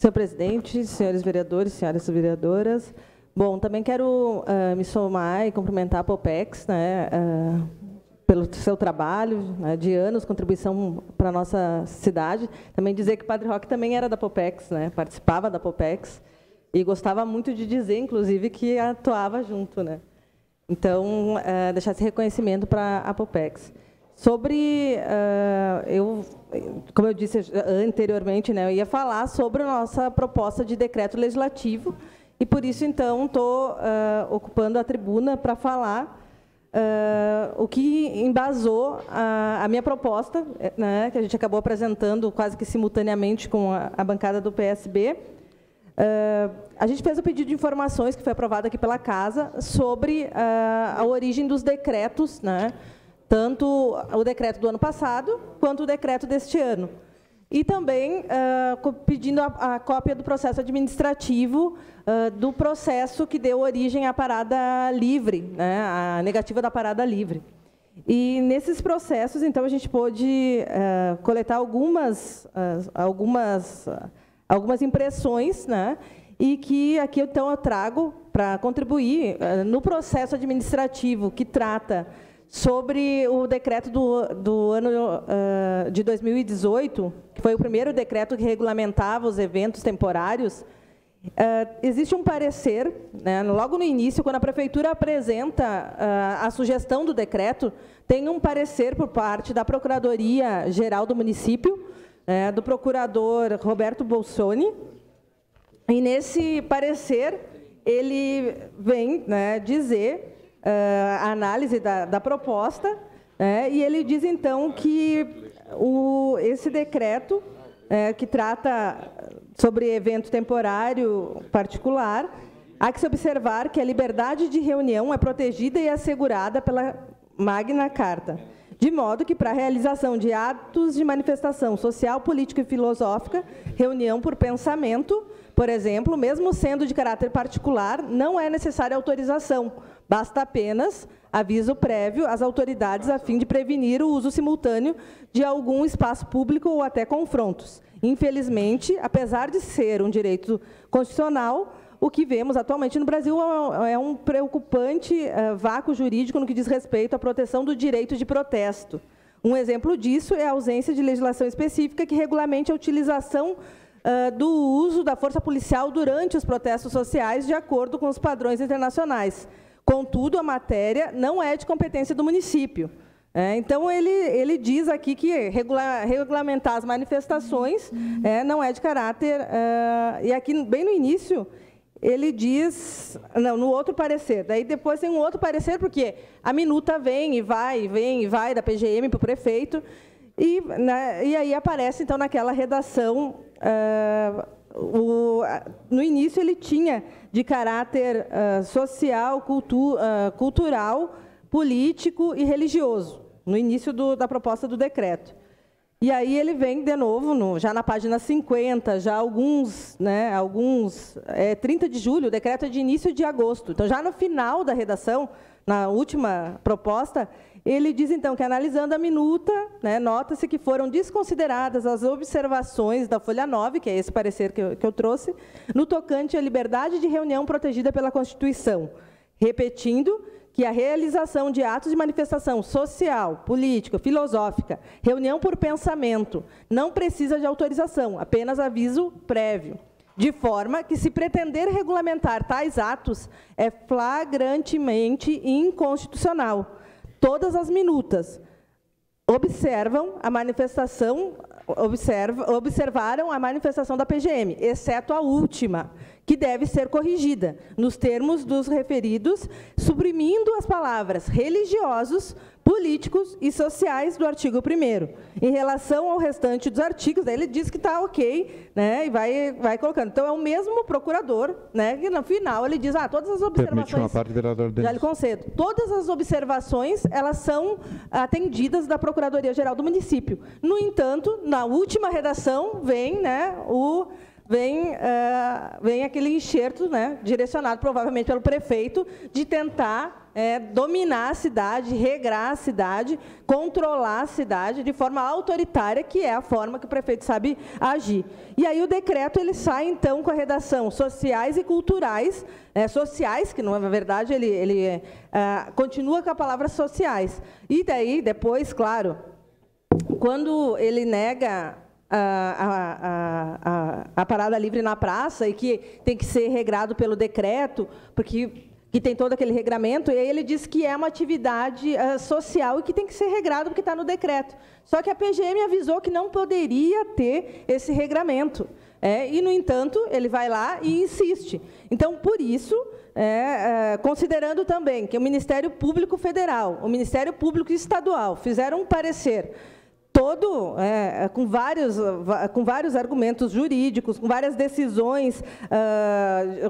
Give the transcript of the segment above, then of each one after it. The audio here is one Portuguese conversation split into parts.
Senhor presidente, senhores vereadores, senhoras vereadoras, bom, também quero me somar e cumprimentar a Popex, né, pelo seu trabalho, né, de anos, contribuição para a nossa cidade. Também dizer que o Padre Roque também era da Popex, né, participava da Popex, e gostava muito de dizer, inclusive, que atuava junto, né. Então, deixar esse reconhecimento para a Popex. Sobre, como eu disse anteriormente, né, eu ia falar sobre a nossa proposta de decreto legislativo, e por isso, então, estou ocupando a tribuna para falar o que embasou a minha proposta, né, que a gente acabou apresentando quase que simultaneamente com a bancada do PSB. A gente fez o pedido de informações, que foi aprovado aqui pela Casa, sobre a origem dos decretos, né, tanto o decreto do ano passado, quanto o decreto deste ano. E também pedindo a cópia do processo administrativo do processo que deu origem à parada livre, né, a negativa da parada livre. E, nesses processos, então, a gente pôde coletar algumas impressões, né, e que aqui, então, eu trago para contribuir no processo administrativo que trata sobre o decreto do ano de 2018, que foi o primeiro decreto que regulamentava os eventos temporários. Existe um parecer, né, logo no início, quando a Prefeitura apresenta a sugestão do decreto, tem um parecer por parte da Procuradoria-Geral do município, do procurador Roberto Bolsoni, e, nesse parecer, ele vem, né, dizer a análise da proposta, e ele diz, então, que esse decreto, que trata sobre evento temporário particular, há que se observar que a liberdade de reunião é protegida e assegurada pela Magna Carta, de modo que, para a realização de atos de manifestação social, política e filosófica, reunião por pensamento, por exemplo, mesmo sendo de caráter particular, não é necessária autorização, basta apenas aviso prévio às autoridades a fim de prevenir o uso simultâneo de algum espaço público ou até confrontos. Infelizmente, apesar de ser um direito constitucional, o que vemos atualmente no Brasil é um preocupante vácuo jurídico no que diz respeito à proteção do direito de protesto. Um exemplo disso é a ausência de legislação específica que regulamente a utilização do uso da força policial durante os protestos sociais, de acordo com os padrões internacionais. Contudo, a matéria não é de competência do município. Então, ele diz aqui que regulamentar as manifestações não é de caráter... e aqui, bem no início, ele diz... Não, no outro parecer. Daí, depois, tem um outro parecer, porque a minuta vem e vai da PGM para o prefeito, e aí aparece, então, naquela redação... no início, ele tinha de caráter social, cultural, político e religioso, no início da proposta do decreto. E aí ele vem de novo, já na página 50, já alguns 30 de julho, o decreto é de início de agosto. Então, já no final da redação, na última proposta, ele diz, então, que, analisando a minuta, né, nota-se que foram desconsideradas as observações da folha 9, que é esse parecer que eu trouxe, no tocante à liberdade de reunião protegida pela Constituição, repetindo que a realização de atos de manifestação social, política, filosófica, reunião por pensamento, não precisa de autorização, apenas aviso prévio, de forma que, se pretender regulamentar tais atos, é flagrantemente inconstitucional. Todas as minutas observaram a manifestação da PGM, exceto a última, que deve ser corrigida, nos termos dos referidos, suprimindo as palavras religiosos, políticos e sociais do artigo 1º. Em relação ao restante dos artigos, ele diz que está ok, né, e vai colocando. Então, é o mesmo procurador, né, que, no final, ele diz, todas as observações... Permite uma parte, vereador Denis. Já lhe concedo. Todas as observações, elas são atendidas da Procuradoria-Geral do município. No entanto, na última redação, vem, né, o vem aquele enxerto, né, direcionado provavelmente pelo prefeito, de tentar dominar a cidade, regrar a cidade, controlar a cidade de forma autoritária, que é a forma que o prefeito sabe agir. E aí o decreto ele sai, então, com a redação sociais e culturais, sociais, que, na verdade, ele continua com a palavra sociais. E daí, depois, claro, quando ele nega a parada livre na praça e que tem que ser regrado pelo decreto, porque que tem todo aquele regramento, e aí ele diz que é uma atividade social e que tem que ser regrado porque está no decreto. Só que a PGM avisou que não poderia ter esse regramento. E, no entanto, ele vai lá e insiste. Então, por isso, considerando também que o Ministério Público Federal, o Ministério Público Estadual fizeram um parecer todo, com vários argumentos jurídicos, com várias decisões,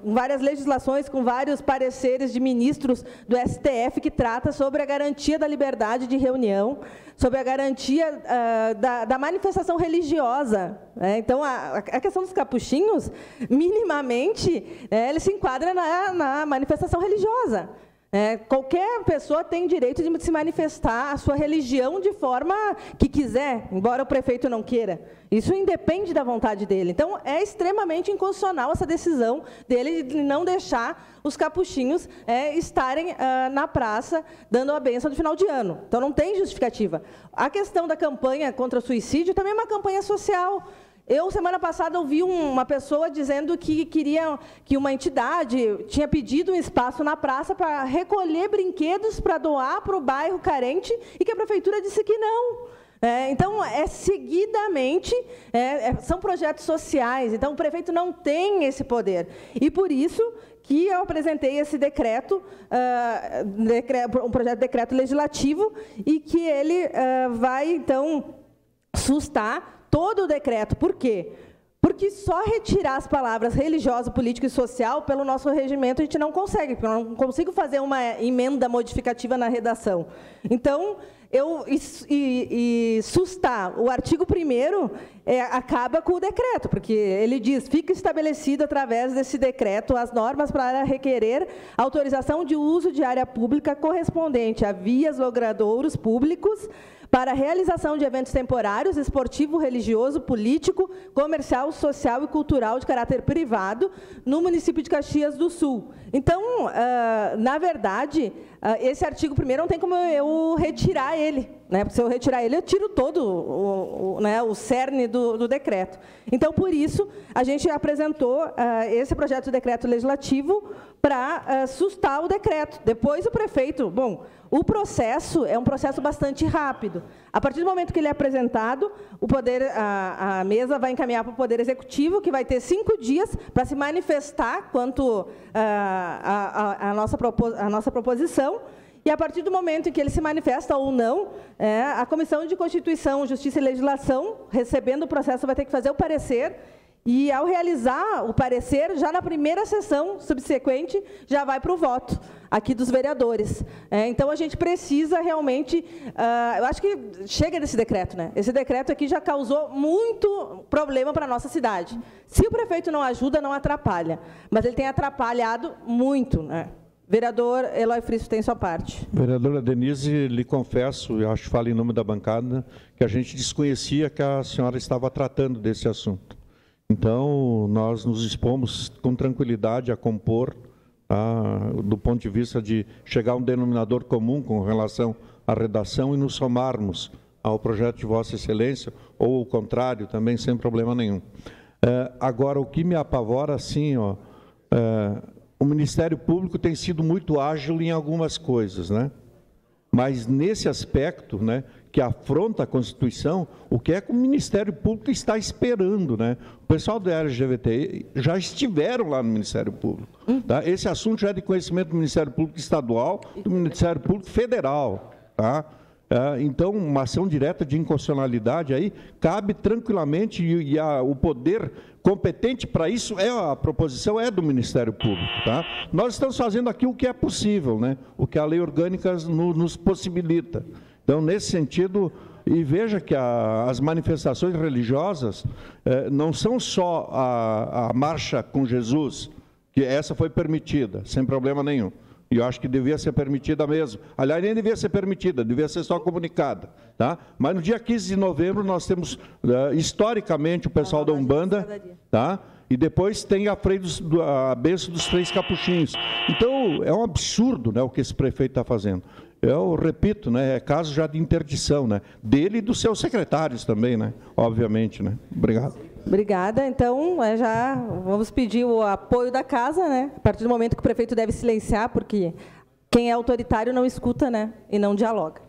com várias legislações, com vários pareceres de ministros do STF que trata sobre a garantia da liberdade de reunião, sobre a garantia da manifestação religiosa. Então, a questão dos capuchinhos, minimamente, ele se enquadra na manifestação religiosa. Qualquer pessoa tem direito de se manifestar a sua religião de forma que quiser, embora o prefeito não queira. Isso independe da vontade dele. Então, é extremamente inconstitucional essa decisão dele de não deixar os capuchinhos estarem na praça dando a bênção de final de ano. Então, não tem justificativa. A questão da campanha contra o suicídio também é uma campanha social. Eu, semana passada, ouvi uma pessoa dizendo que queria que uma entidade tinha pedido um espaço na praça para recolher brinquedos para doar para o bairro carente e que a prefeitura disse que não. Então, seguidamente, são projetos sociais, então o prefeito não tem esse poder. E, por isso, que eu apresentei esse decreto, um projeto de decreto legislativo, e que ele vai, então, sustar todo o decreto. Por quê? Porque só retirar as palavras religiosa, político e social, pelo nosso regimento, a gente não consegue, porque eu não consigo fazer uma emenda modificativa na redação. Então, sustar o artigo 1º acaba com o decreto, porque ele diz, fica estabelecido através desse decreto as normas para requerer autorização de uso de área pública correspondente a vias, logradouros públicos, para a realização de eventos temporários, esportivo, religioso, político, comercial, social e cultural de caráter privado no município de Caxias do Sul. Então, na verdade, esse artigo 1º não tem como eu retirar ele, né? Porque se eu retirar ele, eu tiro todo o cerne do decreto. Então, por isso, a gente apresentou esse projeto de decreto legislativo para sustar o decreto. Depois, o prefeito... Bom, o processo é um processo bastante rápido. A partir do momento que ele é apresentado, a mesa vai encaminhar para o Poder Executivo, que vai ter 5 dias para se manifestar quanto à nossa proposição. E, a partir do momento em que ele se manifesta ou não, a Comissão de Constituição, Justiça e Legislação, recebendo o processo, vai ter que fazer o parecer. E, ao realizar o parecer, já na primeira sessão subsequente, já vai para o voto aqui dos vereadores. Então, a gente precisa realmente... eu acho que chega desse decreto, né? Esse decreto aqui já causou muito problema para a nossa cidade. Se o prefeito não ajuda, não atrapalha. Mas ele tem atrapalhado muito, né? Vereador Eloy Fristo tem sua parte. Vereadora Denise, lhe confesso, eu acho que falo em nome da bancada, que a gente desconhecia que a senhora estava tratando desse assunto. Então, nós nos dispomos com tranquilidade a compor, do ponto de vista de chegar a um denominador comum com relação à redação e nos somarmos ao projeto de Vossa Excelência, ou o contrário, também sem problema nenhum. Agora, o que me apavora, assim, o Ministério Público tem sido muito ágil em algumas coisas, né? Mas, nesse aspecto, né, que afronta a Constituição, o que é que o Ministério Público está esperando, né? O pessoal do LGBT já estiveram lá no Ministério Público. Tá? Esse assunto já é de conhecimento do Ministério Público Estadual e do Ministério Público Federal. Tá? Então, uma ação direta de inconstitucionalidade aí cabe tranquilamente e o poder competente para isso, a proposição é do Ministério Público. Tá? Nós estamos fazendo aqui o que é possível, né? O que a lei orgânica nos possibilita. Então, nesse sentido, e veja que as manifestações religiosas não são só a marcha com Jesus, que essa foi permitida, sem problema nenhum. E eu acho que devia ser permitida mesmo. Aliás, nem devia ser permitida, devia ser só comunicada. Tá? Mas no dia 15 de novembro nós temos, historicamente, o pessoal da Umbanda, tá? E depois tem a bênção dos 3 capuchinhos. Então, é um absurdo, né, o que esse prefeito está fazendo. Eu repito, né, é caso já de interdição, né, dele e dos seus secretários também, né, obviamente. Né. Obrigado. Obrigada. Então, já vamos pedir o apoio da casa, né, a partir do momento que o prefeito deve silenciar, porque quem é autoritário não escuta, né, e não dialoga.